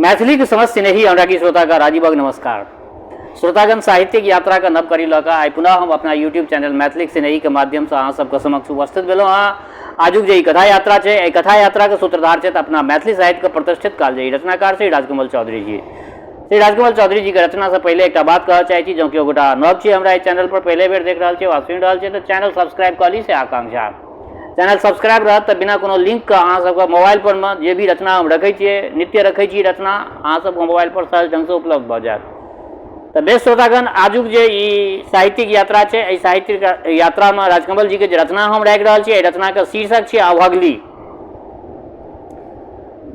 मैथिली के समस्त स्नेही अनुरागी श्रोता का राजीवक नमस्कार। श्रोतागण साहित्यिक यात्रा का नव करी लगा आई पुनः हम अपना यूट्यूब चैनल मैथिली स्नेही के माध्यम से अहाँ सबके समक्ष उपस्थित भेलहुँ। आजुक जे कथा यात्रा है, कथा यात्रा के सूत्रधार है अपना मैथिली साहित्य के प्रतिष्ठित काल जे रचनाकार श्री राजकमल चौधरी जी। श्री राजकमल चौधरी जी के रचना से पहले एक बात कह चाहे छी, जो कि गोटा नव छी हमरा चैनल पर पहले बेर देख रहा है सुन रहा है तो चैनल सब्सक्राइब कर ली से आकांक्षा। चैनल सब्सक्राइब रहत तो बिना कोनो लिंक के अहाँ सबके मोबाइल पर में जे भी रचना हम रखे छिए, नित्य रखे छी रचना अहाँ सबके मोबाइल पर सहज ढंग से उपलब्ध भ जाए। तो बेस श्रोतागण आजुक जे साहित्यिक यात्रा है, साहित्यिक यात्रा में राजकमल जी के रचना हम राखि रहा छे। रचना के शीर्षक है अवहगली।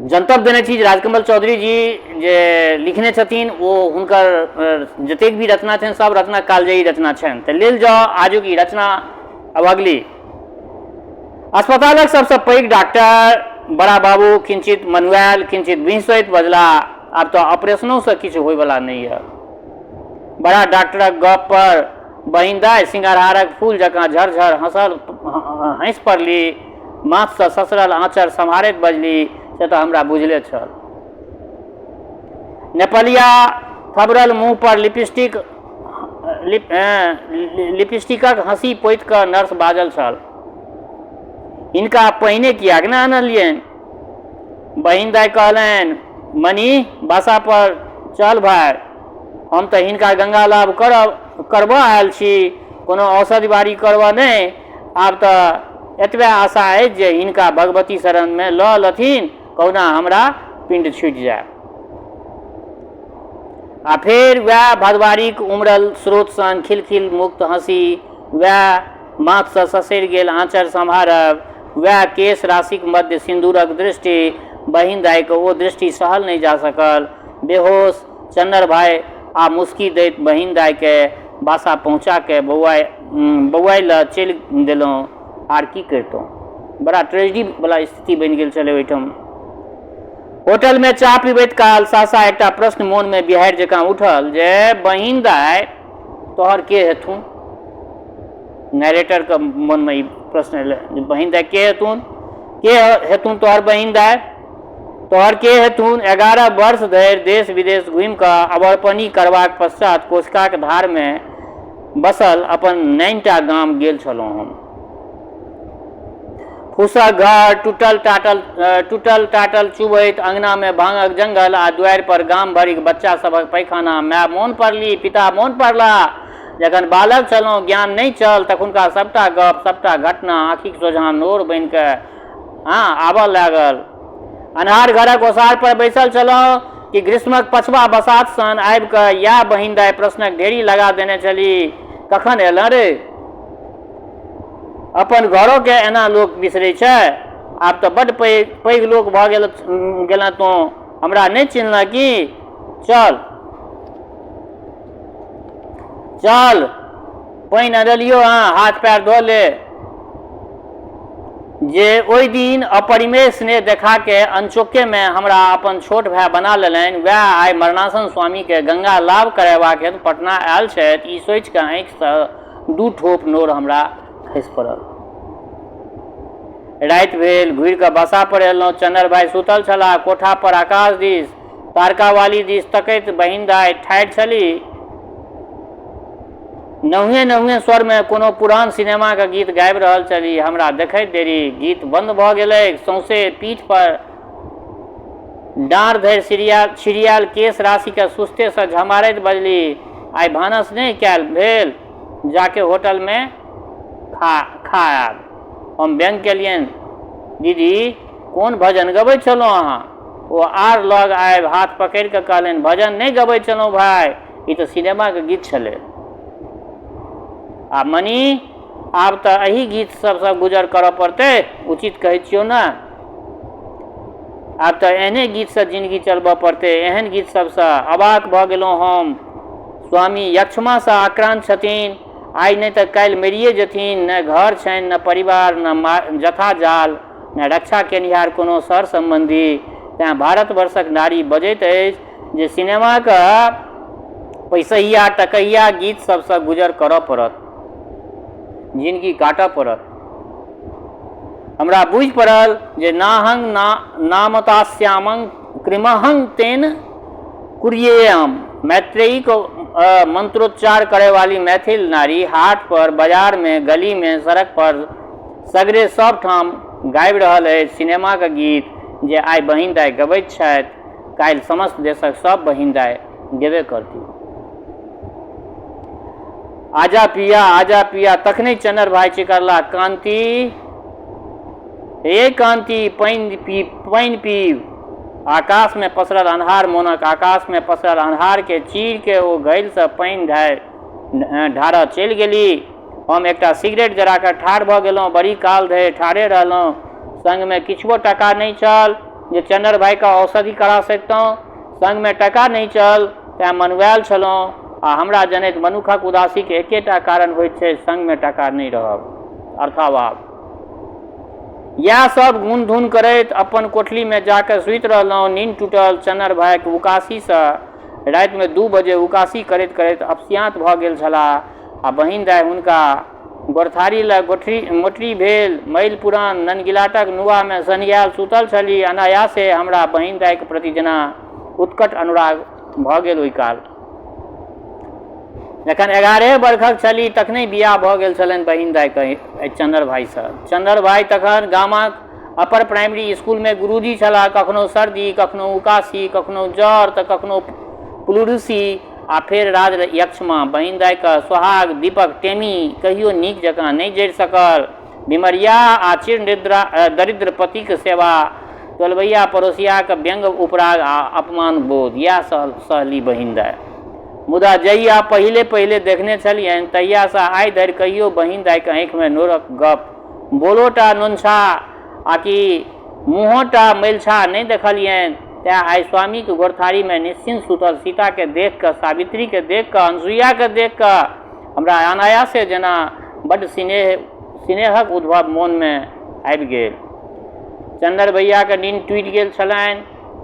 जनतब देने छी राजकमल चौधरी जी जे लिखने छथिन वो हुनकर जतेक भी रचना छन सब रचना कालजयी रचना छन। तो लेल जाओ आजुक ई रचना अवहगली। अस्पतालक सबसे पैघ डॉक्टर बड़ा बाबू किंचित मनुआल किंचित विंसैत बजला, आब तो ऑपरेशनों से किछु होय वाला नहीं है। बड़ा डॉक्टरक गप पर बहिन दाय सिंगारहारक फूल जकाँ झरझर हंस पड़ली, माथ से ससरल आँचर सम्हारैत बजली से तो हमरा बुझले छल। नेपालिया थबरल मुँह पर लिपस्टिकक हंसी पोति कऽ नर्स बाजल छल, इनका पहिने कियाक न आनलियन। बहिन दाय कहलनि, मनी बासा पर चल भाई, हम तो हिनका गंगा लाभ करब आयल छी, कोनो औषधि बारी करब नहीं। आब तो एतबे आशा है जे हिनका भगवती शरण में ल लथिन, कहुना हमरा पिंड छूटि जाए। आ फिर वह भदवारीक उमरल स्रोत सन खिलखिल मुक्त हंसी, वह माथ से ससरि गेल आँचर सम्हारब, वह केश राशिक मध्य सिंदूरक दृष्टि। बहिन दाय के वो दृष्टि सहल नहीं जा सकल। बेहोश चन्नर भाई आ मुस्की दैत बहिन दाय के बासा पहुँचा के बौआई ल चलि देलहुँ। आर की करतहुँ, बड़ा ट्रेजिडी वाला स्थिति बनि गेल छलै ओहिठाम। होटल में चाह पीबैत काल सासा एकटा प्रश्न मोन में बिहाड़ि जकाँ उठल जे बहिन दाय तोहर के हेथुन। नरेटर के मन में ई प्रश्न एलै, बहिन दाय के हेतुन तोहर बहिन दाय तोहर के हेतुन। 11 वर्ष धरि देश विदेश घूमि कऽ अवर्पणी करबाक पश्चात कोशिकाक धार में बसल अपन नैनटा गाम गेल छलहुँ हम। फूसक घर टूटल टाटल चुबैत अंगना में भांगक जंगल आ दुआरि पर गाम भरिक बच्चा सबक पैखाना। माय मोन पड़ली, पिता मोन पड़ला। जखन बालक छलहुँ ज्ञान नहीं चल तखुनका सबटा गप सबटा घटना आँखिक सोझाँ नोर बनि के आबऽ लागल। अन्हार घरक ओसार पर बैसल छलहुँ कि ग्रीष्मक पछबा बसात सन आबि कऽ या बहिन दाय प्रश्नक ढेरी लगा देने छली, कखन एलऽ रे? अपन घरों के एना लोक बिसरै छै। आब तो बड़ पैघ लोक भऽ गेल तो हमरा नहीं चिन्हल कि? चल पानि अनलियो, हाथ पैर धो ले। जे ओहि दिन अपरिमेय स्नेह देखा के अनचोके में हमरा अपन छोट भाई बना लेलनि, वह आइ मरणासन स्वामी के गंगा लाभ करेबाक हेतु पटना आयल छथि। ई सोचि के आँखि से दू ठोप नोर हमरा खसि पड़ल। राति भेल, घुरि कऽ बसा पर एलहुँ। चन्नर भाई सुतल छलाह। कोठा पर आकाश दिस तारकावाली दिस तकैत बहिन दाय ठाढ़ छली। नहुए स्वर में कोनो पुरान सिनेमा के गीत गाबि रहल छली। हमरा देखैत देरी गीत बंद भऽ गेलै। सौंसे पीठ पर डाँर धरि छिड़ियाल केश राशि के सुस्ते से झमारैत बजली, आइ भानस नहीं कैल भेल, जाके होटल में खा आयब। हम व्यंग केलियनि, दीदी कोन भजन गबैत छलहुँ अहाँ? ओ आर लग आबि हाथ पकड़ि कऽ कहलनि, भजन नहीं गबैत छलहुँ भाय, ई तो सिनेमा के गीत छलै। आ मनी आब तो एही गीत सबसे गुजर करऽ पड़तै, उचित कहै छियौ ना? आब तो एहने गीत से जिंदगी चलबऽ पड़तै। एहन गीत सबसे अबाक भऽ गेलहुँ हम। स्वामी यक्षमा से आक्रांत छथिन, आइ नहीं तो काल्हि मरिए जेथिन। न घर छनि, न परिवार, न जथा जाल, न रक्षा केनिहार कोनो सर संबंधी। तैं भारतवर्षक नारी बजैत अछि जे सिनेमा के पैसहिया टकहिया गीत सबसे गुजर करऽ पड़त, जिंदगी काटऽ पड़त। हमरा बुझि पड़ल जे नाहंग नामतास्यामं कृमहं तेन कुरियेयम। मैत्रेयी को मंत्रोच्चार करे वाली मैथिल नारी हाट पर, बाजार में, गली में, सड़क पर, सगरे सब ठाम गाबि रहल अछि सिनेमा के गीत जे आइ बहिन दाइ गबैत छथि, काल्हि समस्त देशक सब बहिन दाइ गेबे करती। आजा पिया तखने चन्नर भाई चिकरला, कांति हे कांति पानि पीब। आकाश में पसरल अन्हार मोनक आकाश में पसरल अन्हार के चीर के ओ घैल से पानि ढारऽ चलि गेली। हम एकटा सिगरेट जरा कऽ ठाढ़ भऽ गेलहुँ, बड़ी काल धरि ठाढ़े रहलहुँ। संग में किछुओ टका नहीं छल जे चन्नर भाई का औषधि करा सकतहुँ। संग में टका नहीं छल तेँ मनुआयल छलहुँ आ हमरा जनैत मनुखक उदासी के एकेटा कारण होइत छै, संग में टका नहीं रहब, अर्थाभाव। इएह सब गुन धुन करैत अपन कोठली में जाकर सुति रहलहुँ। नींद टूटल। चन्नर भाई के उकासी से राति में 2 बजे उकासी करैत करैत अपसियांत भऽ गेल छलाह आ बहिन दाइ हुनका गोरथारी लग मोटरी भेल मैल पुरान ननगिलाटक नुआ में सनियाल सुतल छली। अनायासे हमरा बहिन दाइ के प्रति जेना उत्कट अनुराग भऽ गेल। ओहि काल जखन 11 वर्षक छली तखने बियाह भऽ गेल छलनि बहिन दाइ के चन्नर भाई से। चन्नर भाई तखन गामक अपर प्राइमरी स्कूल में गुरुजी छलाह। कखनो सर्दी, कखनो उकासी, कखनो जर तऽ कखनो प्लूरसी आ फेर राज यक्षमा। बहिन दाइ के सोहाग दीपक टेमी कहियो नीक जकाँ नहीं जरि सकल। बिमरिया आ चिर दरिद्र पति के सेवा, टोलबैया पड़ोसिया के व्यंग उपराग आ अपमान बोध, इएह सहली बहिन दाइ। मुदा जहिया पहिले देखने छलियनि तहिया से आइ धरि कहियो बहिन दाइ के आँखि में नोरक गप, बोलोटा नुनछा आकि मुँहोटा मैलछा नहीं देखलियनि। तेँ आइ स्वामी के गोरथारी में निश्चिंत सुतल सीता के देख कऽ, सावित्री के देख कऽ, अनसुईया के देख कऽ हमरा अनायासे जेना बड्ड स्नेहक उद्भव मोन में आबि गेल। चन्नर भैया के नींद टूटि गेल छलनि।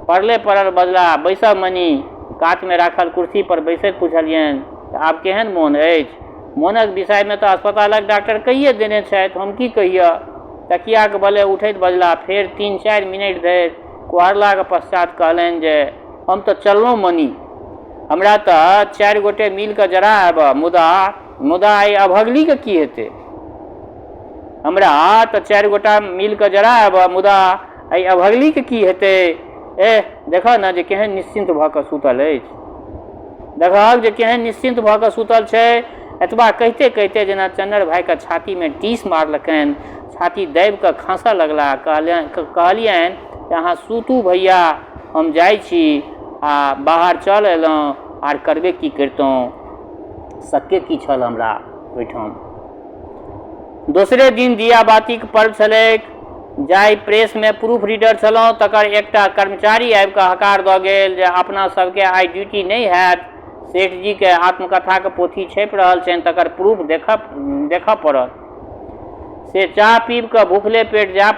पड़ल बदला बैसब मनी। कात में राखल कुर्सी पर बैसैत पुछलियनि, आब केहन मोन अछि? मोनक विषय में तऽ अस्पतालक डॉक्टर कहिए देने छथि, हम की कहिए? तकिया के बले उठैत बजला। फेर 3-4 मिनट धरि कुहरला के पश्चात कहलनि जे हम तऽ चललहुँ मनी, हमरा तऽ 4 गोटे मिल कऽ जरा आबऽ, मुदा आइ अभगली के की हेतै? हमरा तऽ 4 गोटा मिल कऽ जरा आबऽ, मुदा आइ अभगली के की हेतै? देखऽ न जे केहन निश्चिंत भऽ कऽ सुतल अछि। देखहक जे केहन निश्चिंत भऽ कऽ सुतल छै। एतबा कहिते जेना चन्नर भाई के छाती में टीस मारलकनि। छाती दाबि कऽ खाँसऽ लगला। कहलियनि कि अहाँ सूतू भैया, हम जाइ छी आ बाहर चल अयलहुँ आर करबे की करितहुँ, शक्के की छल हमरा ओहिठाम। दोसरे दिन दिया बातीक पर्व छलैक। जाहि प्रेस में प्रूफ रीडर छलहुँ तकर एकटा कर्मचारी आबि कऽ हकार दऽ गेल जे अपना सबके आइ ड्यूटी नहीं हैत। सेठ जी के आत्मकथा के पोथी छपि रहल छनि, तकर प्रूफ देखऽ पड़त। से चाह पीब कऽ भूखले पेट जा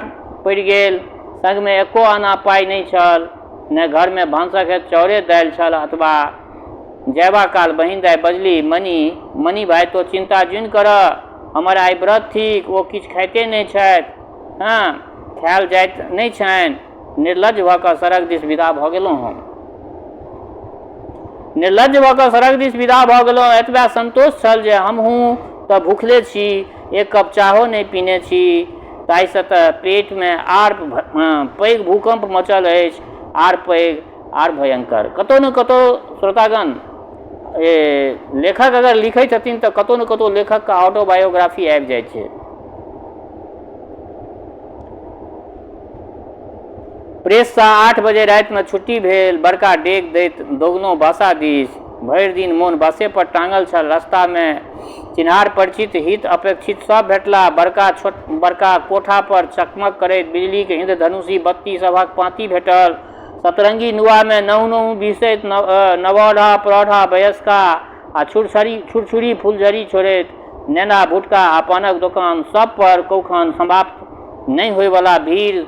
पड़ि गेल। संग में एको आना पाई नहीं छल, ने घर में भानसक हेतु चाउरे दालि छल। अथवा जयबा काल बहिन दाइ बजली, मनी भाई तो चिंता जुन करऽ, हमर आइ व्रत थिक, ओ किछु खाइते नहीं छथि। हाँ, खायल जाइत नहीं छनि। निर्लज भऽ कऽ सड़क दिस विदा भऽ गेलहुँ। हम निर्लज भऽ कऽ सड़क दिस विदा भऽ गेलहुँ। एतबा संतोष छल जे हमहूँ तऽ भूखले छी, 1 कप चाहो नहीं पीने छी। ताहिसँ तऽ पेट में आर पैघ भूकंप मचल अछि, आर पैघ आर भयंकर। कतौ न कतौ श्रोतागण, लेखक अगर लिखै छथिन तऽ कतौ न कतौ लेखक के ऑटोबायोग्राफी आबि जाइ छै। प्रेस से 8 बजे राति में छुट्टी भेल। बड़का डेग दैत दोगनो बासा दिस। भरि दिन मोन बसे पर टांगल छल। रास्ता में चिन्हार परिचित हित अपेक्षित सब भेटला। बड़का कोठा पर चकमक करैत बिजली के इंद्रधनुषी बत्ती सभक पाँति भेटल। सतरंगी नुआ में नहुँ बिसैत नवौढ़ा प्रौढ़ा वयस्का आ छुरछुरी फुलझड़ी छोड़ैत नेना भुटका आ पानक दोकान सब पर कौखन समाप्त नहीं होय वाला भीड़।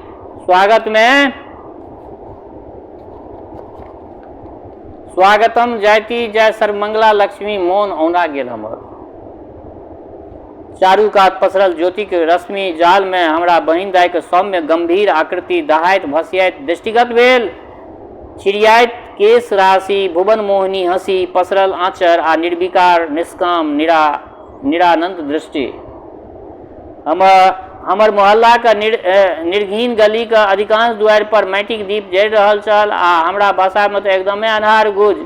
स्वागतम जायती जय सर्वमंगला लक्ष्मी मोन औना गेल हमर। चारू कात पसरल ज्योति के रश्मि जाल में हमरा बहिन दाइ के सौम्य गंभीर आकृति दहाइत भसियाइत दृष्टिगत भेल। छिड़ियाइत केश राशि भुवन मोहिनी हंसी पसरल आँचर आ निर्विकार निष्काम निरानंद दृष्टि। हमर मोहल्ला का निर्घीन गली का अधिकांश द्वार पर माटिक दीप जरि रहल छल आ हमरा भाषा में तो एकदमे अन्हार गुज।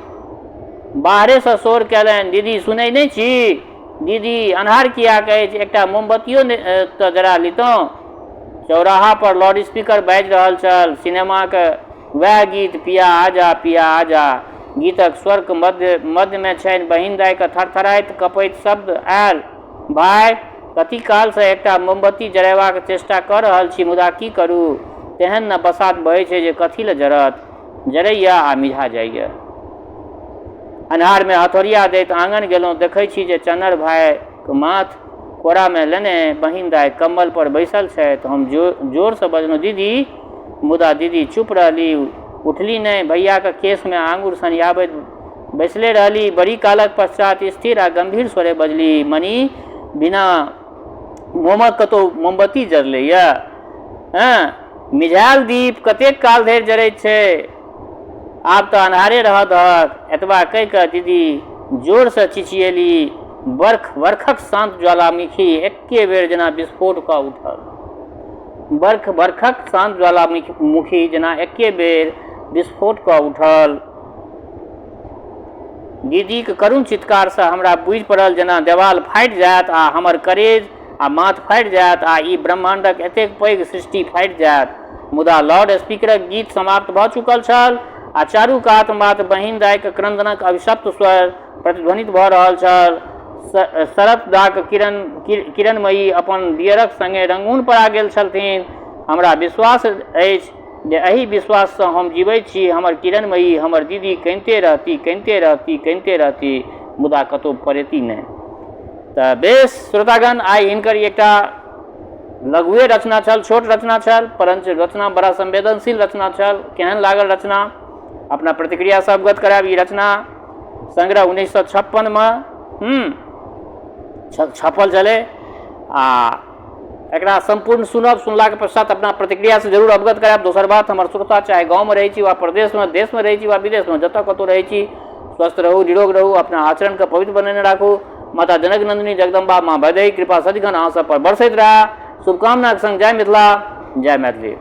बाहरे से शोर कयलनि, दीदी सुनै नहीं छी? दीदी अन्हार किया कहै छी, एकटा मोमबत्तियो तो जरा लितौं। चौराहा पर लाउड स्पीकर बाजि रहल छल, सिनेमा के वह गीत पिया आजा। गीतक स्वर मध्य में छनि बहिन दाई के थरथराइत कपैत शब्द आयल, भाई कथी काल से एकटा मोमबत्ती जरेबाक चेष्टा कर रहल छी, मुदा की करू, तेहन न बसात बहै छै जे कथी ले जरत, जरैया आ मिझा जाइया। अन्हार में हथौड़िया दैत आंगन गेलहुँ, देखै छी जे चन्नर भाई के माथ कोरा में लेने बहिन दाई कम्बल पर बैसल छथि। हम जोर से बजलहुँ, दीदी, मुदा दीदी चुप रहली, उठली नहीं। भैया के केस में आंगुर सनियाबैत बैसले रहली। बड़ी कालक पश्चात स्थिर आ गंभीर स्वरे बजली, मनी, बिना मोमक कतौ मोमबत्ती जरलैया? मिझायल दीप कतेक काल धरि जरैत छै, आब तो अन्हारे रह दहक। एतबा कहि कऽ दीदी जोर से चिचियेली। बरखक शांत ज्वालामुखी एके बेर जेना विस्फोट कऽ उठल। बरखक शांत ज्वालामुखी जेना एके बेर विस्फोट कऽ उठल। दीदी के करुण चित्कार से हमरा बुझि पड़ल जेना देवाल फाटि जायत आ हमर करेज आ माथ फाटि जायत आ ई ब्रह्मांडक एतेक पैघ सृष्टि फाटि जायत। मुदा लाउड स्पीकरक गीत समाप्त भऽ चुकल छल आ चारू कात मात्र बहिन दाई के क्रंदनक अभिशप्त स्वर प्रतिध्वनित भऽ रहल छल। शरत दाक किरणमयी अपन दियरक संगे रंगून पर आ गेल छलथिन। हमरा विश्वास अछि जे एहि विश्वास से हम जीवैत छी, हमर किरणमयी, हमर दीदी कनिते रहती, मुदा कतौ परेती नहीं। तऽ बेस श्रोतागण, आई हिनकर एकटा लघुए रचना छल, छोट रचना छल, परंतु रचना बड़ा संवेदनशील रचना छल। केहन लागल रचना, अपना प्रतिक्रिया से अवगत करायब। ई रचना संग्रह 1956 में छपल छलै आ एकरा संपूर्ण सुनब, सुनलाक पश्चात अपना प्रतिक्रिया से जरूर अवगत करायब। दोसर बात, हमर श्रोता चाहे गाँव में रहै छी वा प्रदेश में, देश में रहै छी वा विदेश में, जतऽ कतौ रहै छी, स्वस्थ रहू, निरोग रहू, अपना आचरण के पवित्र बनेने राखू। माता जनक नंदिनी जगदम्बा माँ भदैई कृपा सदिखन अहाँ सब पर बरसैत रहे। शुभकामना के संग जय मिथिला, जय मैथिली।